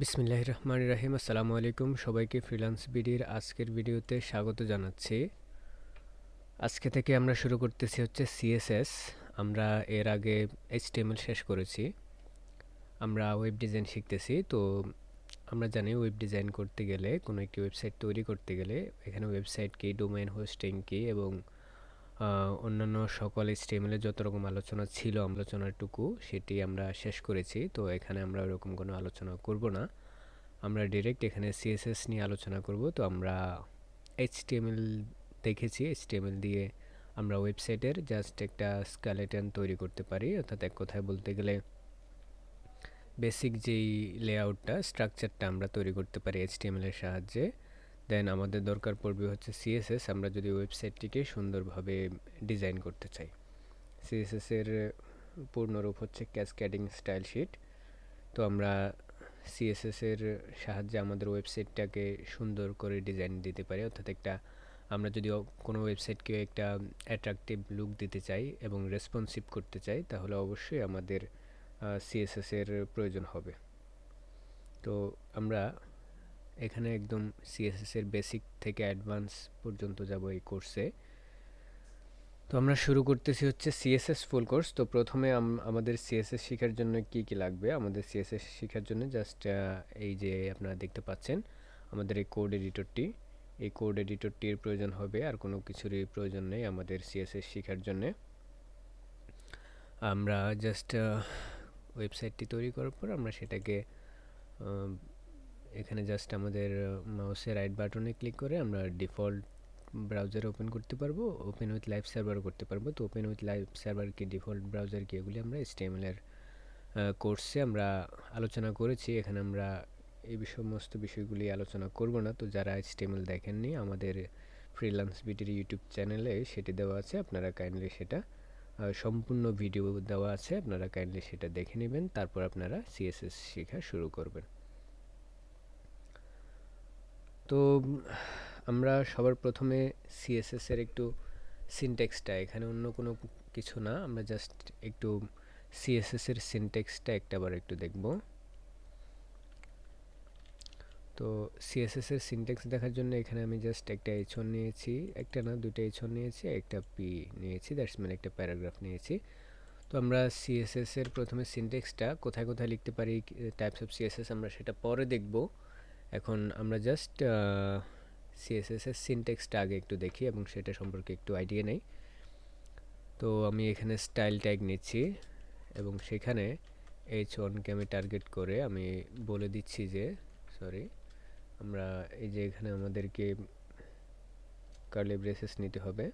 বিসমিল্লাহির রহমানির রহিম। আসসালামু আলাইকুম সবাইকে। ফ্রিল্যান্স বিডির আজকের ভিডিওতে স্বাগত জানাচ্ছি। আজকে থেকে আমরা শুরু করতেছি হচ্ছে সিএসএস। আমরা এর আগে এইচটিএমএল শেষ করেছি, আমরা ওয়েব ডিজাইন শিখতেছি। তো আমরা জানি ওয়েব ডিজাইন করতে গেলে, কোনো একটি ওয়েবসাইট তৈরি করতে গেলে এখানে ওয়েবসাইট কি, ডোমেইন হোস্টিং কি এবং অন্যান্য সকল এইচটিএমএলের যত রকম আলোচনা ছিল, আলোচনাটুকু সেটি আমরা শেষ করেছি। তো এখানে আমরা ওরকম কোনো আলোচনা করব না, আমরা ডিরেক্ট এখানে সিএসএস নিয়ে আলোচনা করব। তো আমরা এইচটিএমএল দেখেছি, এইচটিএমএল দিয়ে আমরা ওয়েবসাইটের জাস্ট একটা স্কেলেটন তৈরি করতে পারি, অর্থাৎ এক কথায় বলতে গেলে বেসিক যেই লেআউটটা, স্ট্রাকচারটা আমরা তৈরি করতে পারি এইচটিএমএল এর সাহায্যে। দেন আমাদের দরকার পড়বে হচ্ছে সিএসএস, আমরা যদি ওয়েবসাইটটিকে সুন্দরভাবে ডিজাইন করতে চাই। সিএসএস এর পূর্ণরূপ হচ্ছে ক্যাসকেডিং স্টাইল শিট। তো আমরা সিএসএস এর সাহায্যে আমাদের ওয়েবসাইটটাকে সুন্দর করে ডিজাইন দিতে পারি, অর্থাৎ আমরা যদি কোনো ওয়েবসাইটকে একটা অ্যাট্রাকটিভ লুক দিতে চাই এবং রেসপন্সিভ করতে চাই, তাহলে অবশ্যই আমাদের সিএসএস এর প্রয়োজন হবে। তো আমরা এখানে একদম সিএসএস এর বেসিক থেকে অ্যাডভান্স পর্যন্ত যাব এই কোর্সে। তো আমরা শুরু করতেছি হচ্ছে সিএসএস ফুল কোর্স। তো প্রথমে আমাদের সিএসএস শেখার জন্য কি কি লাগবে? আমাদের সিএসএস শেখার জন্য জাস্ট এই যে আপনারা দেখতে পাচ্ছেন আমাদের এই কোড এডিটরটি, এই কোড এডিটরটির প্রয়োজন হবে, আর কোনো কিছুরই প্রয়োজন নেই আমাদের সিএসএস শেখার জন্য। আমরা জাস্ট ওয়েবসাইটটি তৈরি করার পর আমরা সেটাকে এখানে জাস্ট আমাদের মাউসের রাইট বাটনে ক্লিক করে আমরা ডিফল্ট ব্রাউজারে ওপেন করতে পারবো, ওপেন উইথ লাইভ সার্ভারও করতে পারবো। তো ওপেন উইথ লাইভ সার্ভার কি, ডিফল্ট ব্রাউজার কি, এগুলি আমরা এইচটিএমএল এর কোর্সে আমরা আলোচনা করেছি। এখানে আমরা এই সমস্ত বিষয়গুলি আলোচনা করব না। তো যারা এইচটিএমএল দেখেননি, আমাদের ফ্রিল্যান্স বিডির ইউটিউব চ্যানেলে সেটি দেওয়া আছে, আপনারা কাইন্ডলি সেটা সম্পূর্ণ ভিডিও দেওয়া আছে, আপনারা কাইন্ডলি সেটা দেখে নেবেন, তারপর আপনারা সিএসএস শেখা শুরু করবেন। তো আমরা সবার প্রথমে সিএসএস এর একটু সিনট্যাক্সটা, এখানে অন্য কোনো কিছু না, আমরা জাস্ট একটু সিএসএস এর সিনট্যাক্সটা একটাবার একটু দেখব। তো সিএসএস এর সিনট্যাক্স দেখার জন্য এখানে আমি জাস্ট একটা H1 নিয়েছি, একটা না দুটো H1 নিয়েছি, একটা পি নিয়েছি, দ্যাটস মিন একটা প্যারাগ্রাফ নিয়েছি। তো আমরা সিএসএস এর প্রথমে সিনট্যাক্সটা কোথায় কোথায় লিখতে পারি, টাইপস অফ সিএসএস, আমরা সেটা পরে দেখব। এখন আমরা জাস্ট সিএসএস এর সিনট্যাক্সটা আগে একটু দেখি এবং সেটা সম্পর্কে একটু আইডিয়া নেই। তো আমি এখানে স্টাইল ট্যাগ নিচ্ছি এবং সেখানে H1কে আমি টার্গেট করে আমি বলে দিচ্ছি যে, সরি, আমরা এই যে এখানে আমাদেরকে কার্লি ব্রেসেস নিতে হবে।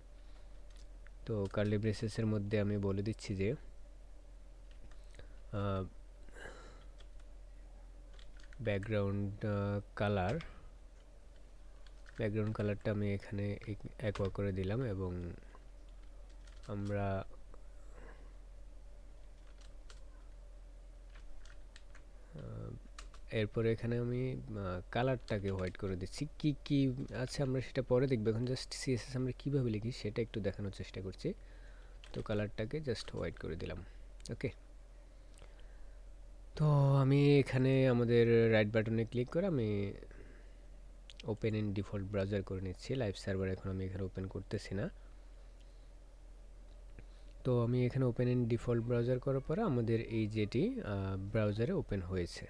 তো কার্লি ব্রেসেসের মধ্যে আমি বলে দিচ্ছি যে ব্যাকগ্রাউন্ড কালারটা আমি এখানে অ্যাকোয়া করে দিলাম এবং আমরা এরপরে এখানে আমি কালারটাকে হোয়াইট করে দিচ্ছি। কি কি আছে আমরা সেটা পরে দেখব, এখন জাস্ট সিএসএস আমরা কীভাবে লিখি সেটা একটু দেখানোর চেষ্টা করছি। তো কালারটাকে জাস্ট হোয়াইট করে দিলাম। ওকে, তো আমি এখানে আমাদের রাইট বাটনে ক্লিক করে আমি ওপেন ইন ডিফল্ট ব্রাউজার করে নিচ্ছি। লাইভ সার্ভার এখন আমি এখানে ওপেন করতেছি না। তো আমি এখানে ওপেন ইন ডিফল্ট ব্রাউজার করার পরে আমাদের এই যেটি ব্রাউজারে ওপেন হয়েছে।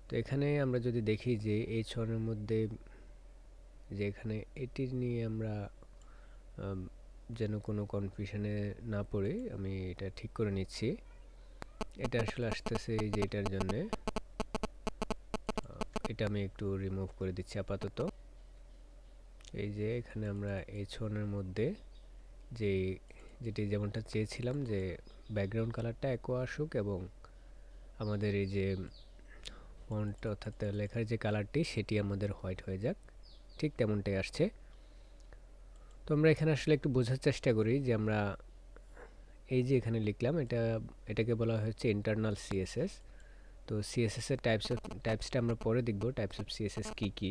তো এখানে আমরা যদি দেখি যে H1 এর মধ্যে যে এখানে এটির নিয়ে আমরা যেন কোনো কনফিউশনে না পড়ে আমি এটা ঠিক করে নিচ্ছি। এটা আসলে আসতেছে এই যে এটার জন্যে, এটা আমি একটু রিমুভ করে দিচ্ছি আপাতত। এই যে এখানে আমরা H1 এর মধ্যে যেটি যেমনটা চেয়েছিলাম যে ব্যাকগ্রাউন্ড কালারটা অ্যাকোয়া আসুক এবং আমাদের এই যে ফন্ট অর্থাৎ লেখার যে কালারটি সেটি আমাদের হোয়াইট হয়ে যাক, ঠিক তেমনটাই আসছে। তো আমরা এখানে আসলে একটু বোঝার চেষ্টা করি যে আমরা এই যে এখানে লিখলাম এটাকে বলা হচ্ছে ইন্টারনাল সিএসএস। তো সিএসএস এর টাইপসটা আমরা পরে দেখব, টাইপস অফ সিএসএস কি কি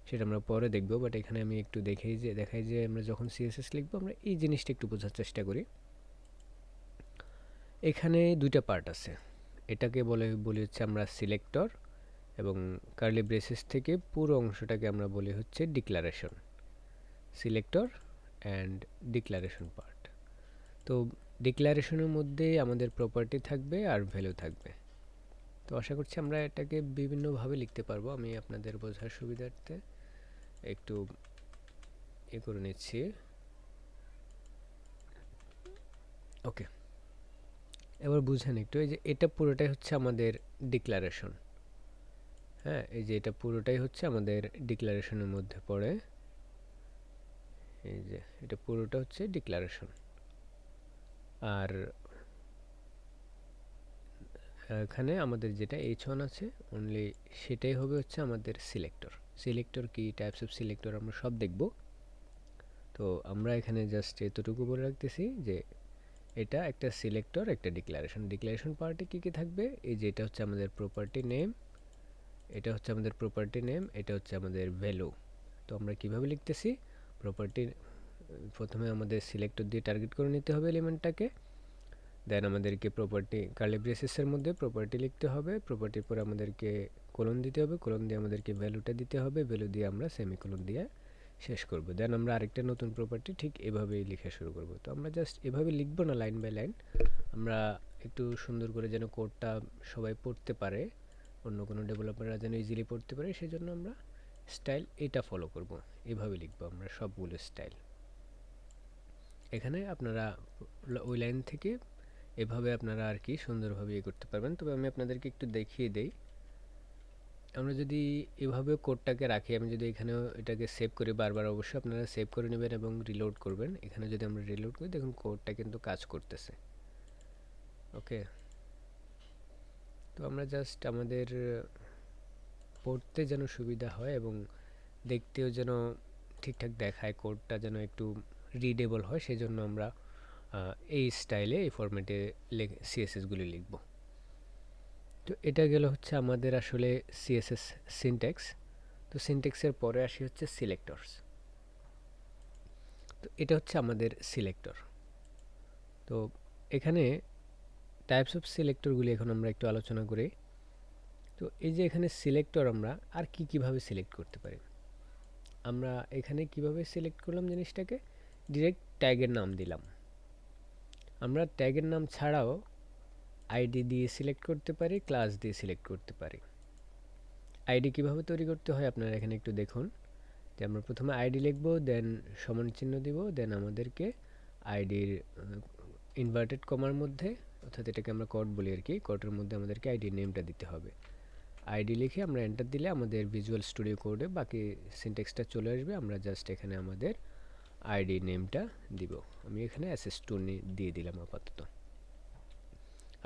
সেটা আমরা পরে দেখব। বাট এখানে আমি একটু দেখাই যে আমরা যখন সিএসএস লিখবো আমরা এই জিনিসটা একটু বোঝার চেষ্টা করি। এখানে দুইটা পার্ট আছে, এটাকে বলি হচ্ছে আমরা সিলেক্টর এবং কার্লি ব্রেসেস থেকে পুরো অংশটাকে আমরা বলি হচ্ছে declaration, selector and declaration part. তো ডিক্লারেশনের মধ্যে আমাদের প্রপার্টি থাকবে আর ভ্যালু থাকবে। তো আশা করছি আমরা এটাকে বিভিন্নভাবে লিখতে পারবো। আমি আপনাদের বোঝার সুবিধার্থে একটু করে নিচ্ছি। ওকে, এবার বুঝেন একটু, এই যে এটা পুরোটাই হচ্ছে আমাদের ডিক্লারেশন। হ্যাঁ, এই যে এটা পুরোটাই হচ্ছে আমাদের ডিক্লারেশনের মধ্যে পড়ে। এই যে এটা পুরোটা হচ্ছে ডিক্লারেশন। আর এখানে আমাদের যেটা h1 আছে অনলি সেটাই হবে হচ্ছে আমাদের সিলেক্টর। সিলেক্টর কি, টাইপস অফ সিলেক্টর আমরা সব দেখব। তো আমরা এখানে জাস্ট এতটুকু বলে রাখতেছি যে এটা একটা সিলেক্টর, একটা ডিক্লারেশন। ডিক্লারেশন পার্টে কি কি থাকবে, এই যে এটা হচ্ছে আমাদের প্রপার্টি নেম, এটা হচ্ছে আমাদের প্রপার্টি নেম, এটা হচ্ছে আমাদের ভ্যালু। তো আমরা কিভাবে লিখতেছি, প্রপার্টি প্রথমে আমাদের সিলেক্টর দিয়ে টার্গেট করে নিতে হবে এলিমেন্টটাকে, দেন আমাদেরকে প্রপার্টি কার্লি ব্রেসেসের মধ্যে প্রপার্টি লিখতে হবে, প্রপার্টির পরে আমাদেরকে কোলন দিতে হবে, কোলন দিয়ে আমাদেরকে ভ্যালুটা দিতে হবে, ভ্যালু দিয়ে আমরা সেমিকোলন দিয়ে শেষ করব। দেন আমরা আরেকটা নতুন প্রপার্টি ঠিক এভাবেই লেখা শুরু করব। তো আমরা জাস্ট এভাবে লিখবো না লাইন বাই লাইন, আমরা একটু সুন্দর করে যেন কোডটা সবাই পড়তে পারে, অন্য কোনো ডেভেলপাররা যেন ইজিলি পড়তে পারে, সেজন্য আমরা স্টাইল এটা ফলো করব। এভাবে লিখবো আমরা সবগুলো স্টাইল। এখানে আপনারা ওই লাইন থেকে এভাবে আপনারা আর কি সুন্দরভাবে ইয়ে করতে পারবেন। তবে আমি আপনাদেরকে একটু দেখিয়ে দেই, আমরা যদি এভাবে কোডটাকে রাখি, আমি যদি এখানেও এটাকে সেভ করি বারবার, অবশ্যই আপনারা সেভ করে নেবেন এবং রিলোড করবেন। এখানে যদি আমরা রিলোড করি, দেখুন কোডটা কিন্তু কাজ করতেছে। ওকে, তো আমরা জাস্ট আমাদের পড়তে যেন সুবিধা হয় এবং দেখতেও যেন ঠিকঠাক দেখায়, কোডটা যেন একটু রিডেবল হয়, সেজন্য আমরা এই স্টাইলে এই ফরম্যাটে সিএসএসগুলি লিখব। তো এটা গেল হচ্ছে আমাদের আসলে সিএসএস সিনট্যাক্স। তো সিনট্যাক্সের পরে আসি হচ্ছে সিলেক্টরস। তো এটা হচ্ছে আমাদের সিলেক্টর। তো এখানে টাইপস অফ সিলেক্টরগুলি এখন আমরা একটু আলোচনা করি। তো এই যে এখানে সিলেক্টর আমরা আর কিভাবে সিলেক্ট করতে পারি, আমরা এখানে কিভাবে সিলেক্ট করলাম জিনিসটাকে, ডিরেক্ট ট্যাগের নাম দিলাম। আমরা ট্যাগের নাম ছাড়াও আইডি দিয়ে সিলেক্ট করতে পারি, ক্লাস দিয়ে সিলেক্ট করতে পারি। আইডি কিভাবে তৈরি করতে হয় আপনারা এখানে একটু দেখুন, যে আমরা প্রথমে আইডি লিখব, দেন সমান চিহ্ন দিব, দেন আমাদেরকে আইডির ইনভার্টেড কমার মধ্যে, অর্থাৎ এটাকে আমরা কোড বলি আর কি, কোডের মধ্যে আমাদেরকে আইডির নেমটা দিতে হবে। আইডি লিখে আমরা এন্টার দিলে আমাদের ভিজুয়াল স্টুডিও কোডে বাকি সিনট্যাক্সটা চলে আসবে। আমরা জাস্ট এখানে আমাদের আইডি নেমটা দিব। আমি এখানে SS2 দিয়ে দিলাম আপাতত।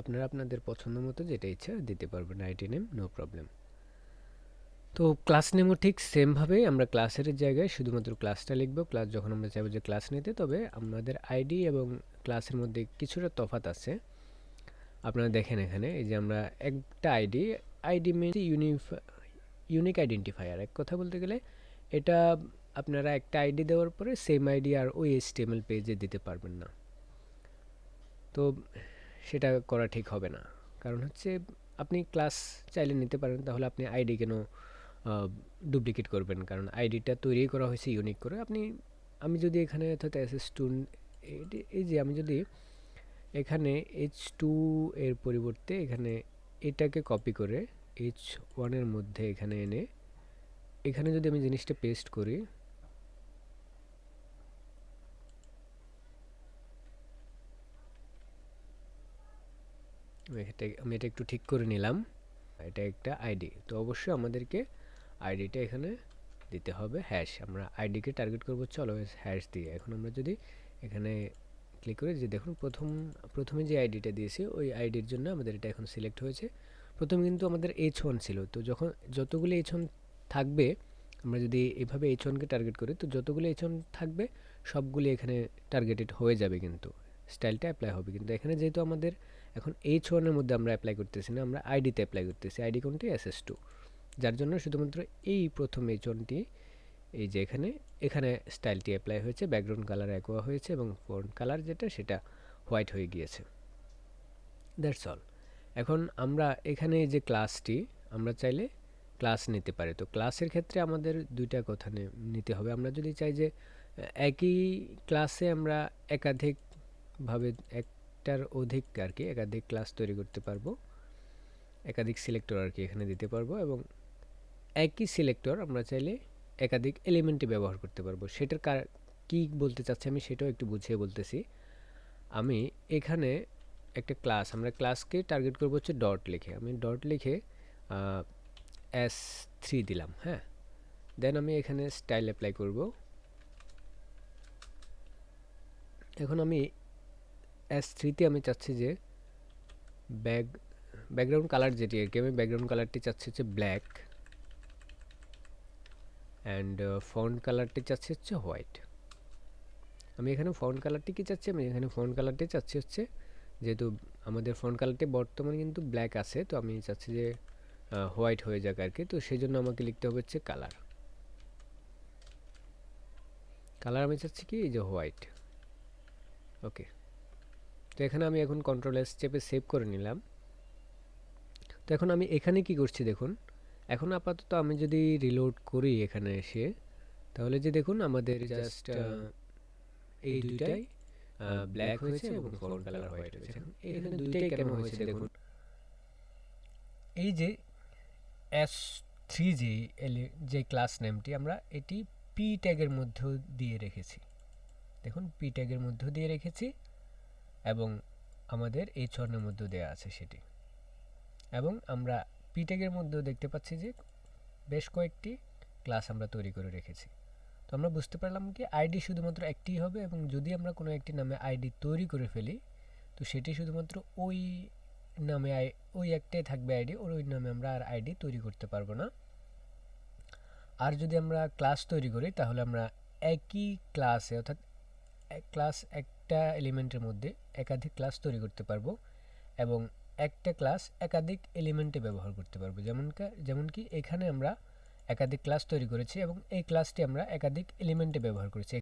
আপনারা আপনাদের পছন্দ মতো যেটা ইচ্ছা দিতে পারবেন আইডি নেম, নো প্রবলেম। তো ক্লাস নেমও ঠিক সেমভাবে আমরা ক্লাসের জায়গায় শুধুমাত্র ক্লাসটা লিখব, ক্লাস যখন আমরা চাইবো যে ক্লাস নিতে। তবে আমাদের আইডি এবং ক্লাসের মধ্যে কিছুটা তফাৎ আছে। আপনারা দেখেন এখানে, এই যে আমরা একটা আইডি মিনস ইউনিক আইডেন্টিফায়ার। এক কথা বলতে গেলে এটা আপনারা একটা আইডি দেওয়ার পরে সেম আইডি আর ওই HTML পেজে দিতে পারবেন না। তো সেটা করা ঠিক হবে না, কারণ হচ্ছে আপনি ক্লাস চাইলে নিতে পারেন, তাহলে আপনি আইডি কেন ডুপ্লিকেট করবেন, কারণ আইডিটা তৈরি করা হয়েছে ইউনিক করে। আমি যদি এখানে অর্থাৎ SS2 এই যে আমি যদি এখানে H2 এর পরিবর্তে এখানে এটাকে কপি করে H1 এর মধ্যে এখানে এনে এখানে যদি আমি জিনিসটা পেস্ট করি, আমি এটা একটু ঠিক করে নিলাম, এটা একটা আইডি। তো অবশ্যই আমাদেরকে আইডিটা এখানে দিতে হবে হ্যাশ। আমরা আইডিকে টার্গেট করব হচ্ছে অলওয়েজ হ্যাশ দিয়ে। এখন আমরা যদি এখানে ক্লিক করি, যে দেখুন প্রথমে যে আইডিটা দিয়েছি ওই আইডির জন্য আমাদের এটা এখন সিলেক্ট হয়েছে। প্রথমে কিন্তু আমাদের H1 ছিল, তো যখন যতগুলো H1 থাকবে, আমরা যদি এভাবে H1কে টার্গেট করি, তো যতগুলো H1 থাকবে সবগুলি এখানে টার্গেটেড হয়ে যাবে, কিন্তু স্টাইলটা অ্যাপ্লাই হবে। কিন্তু এখানে যেহেতু আমাদের এখন H1 এর মধ্যে আমরা অ্যাপ্লাই করতেছি না, আমরা আইডিতে অ্যাপ্লাই করতেছি। আইডি কোনটি, SS2, যার জন্য শুধুমাত্র এই প্রথম H1টি, এই যে এখানে এখানে স্টাইলটি অ্যাপ্লাই হয়েছে, ব্যাকগ্রাউন্ড কালার অ্যাকোয়া হয়েছে এবং ফন্ট কালার যেটা সেটা হোয়াইট হয়ে গিয়েছে। That's all. এখন আমরা এখানে যে ক্লাসটি আমরা চাইলে ক্লাস নিতে পারে। তো ক্লাসের ক্ষেত্রে আমাদের দুইটা কথা নিতে হবে। আমরা যদি চাই যে একই ক্লাসে আমরা একাধিকভাবে একটার অধিক আর কি একাধিক ক্লাস তৈরি করতে পারবো, একাধিক সিলেক্টর আর কি এখানে দিতে পারবো, এবং একই সিলেক্টর আমরা চাইলে একাধিক এলিমেন্টে ব্যবহার করতে পারবো। সেটার কি বলতে চাচ্ছি আমি সেটাও একটু বুঝিয়ে বলতেছি। আমি এখানে একটা ক্লাস, আমরা ক্লাসকে টার্গেট করবো হচ্ছে ডট লিখে, আমি ডট লিখে S3 দিলাম। হ্যাঁ, দেন আমি এখানে স্টাইল অ্যাপ্লাই করব। এখন আমি S3 তে আমি চাচ্ছি যে ব্যাকগ্রাউন্ড কালার যেটি আর কি, আমি ব্যাকগ্রাউন্ড কালারটি চাচ্ছি হচ্ছে ব্ল্যাক, অ্যান্ড ফন্ট কালারটি চাচ্ছি হচ্ছে হোয়াইট। আমি এখানে ফন্ট কালারটি কি চাচ্ছি, আমি এখানে ফন্ট কালারটি চাচ্ছি হচ্ছে, যেহেতু আমাদের ফন্ট কালারটি বর্তমানে কিন্তু ব্ল্যাক আছে, তো আমি চাচ্ছি যে হোয়াইট হয়ে যাক আর কি। তো সেই জন্য আমাকে লিখতে হবে হচ্ছে কালার। কালার আমি চাচ্ছি কি এই যে হোয়াইট। ওকে, তো এখানে আমি এখন কন্ট্রোল S চেপে সেভ করে নিলাম। তো এখন আমি এখানে কি করছি দেখুন, এখন আপাতত আমি যদি রিলোড করি এখানে এসে, তাহলে যে দেখুন আমাদের জাস্ট এই দুইটাই ব্ল্যাক হয়েছে এবং ফন্ট কালার হোয়াইট হয়েছে। এখানে দুইটাই কেন হয়েছে দেখুন, এই যে S3 যে ক্লাস নেমটি আমরা এটি পি ট্যাগের মধ্যে দিয়ে রেখেছি, দেখুন পি ট্যাগের মধ্যে দিয়ে রেখেছি, এবং আমাদের এই চর্ণের মধ্যে দেওয়া আছে সেটি, এবং আমরা পি ট্যাগের মধ্যেও দেখতে পাচ্ছি যে বেশ কয়েকটি ক্লাস আমরা তৈরি করে রেখেছি। তো আমরা বুঝতে পারলাম কি আইডি শুধুমাত্র একটিই হবে, এবং যদি আমরা কোনো একটি নামে আইডি তৈরি করে ফেলি তো সেটি শুধুমাত্র ওই নামে ওই একটাই থাকবে আইডি, ওই নামে আমরা আর আইডি তৈরি করতে পারবো না। আর যদি আমরা ক্লাস তৈরি করি তাহলে আমরা একই ক্লাসে, অর্থাৎ ক্লাস একটা এলিমেন্টের মধ্যে একাধিক ক্লাস তৈরি করতে পারবো, এবং একটা ক্লাস একাধিক এলিমেন্টে ব্যবহার করতে পারবো। যেমন কি এখানে আমরা একাধিক ক্লাস তৈরি করেছি এবং এই ক্লাসটি আমরা একাধিক এলিমেন্টে ব্যবহার করেছি।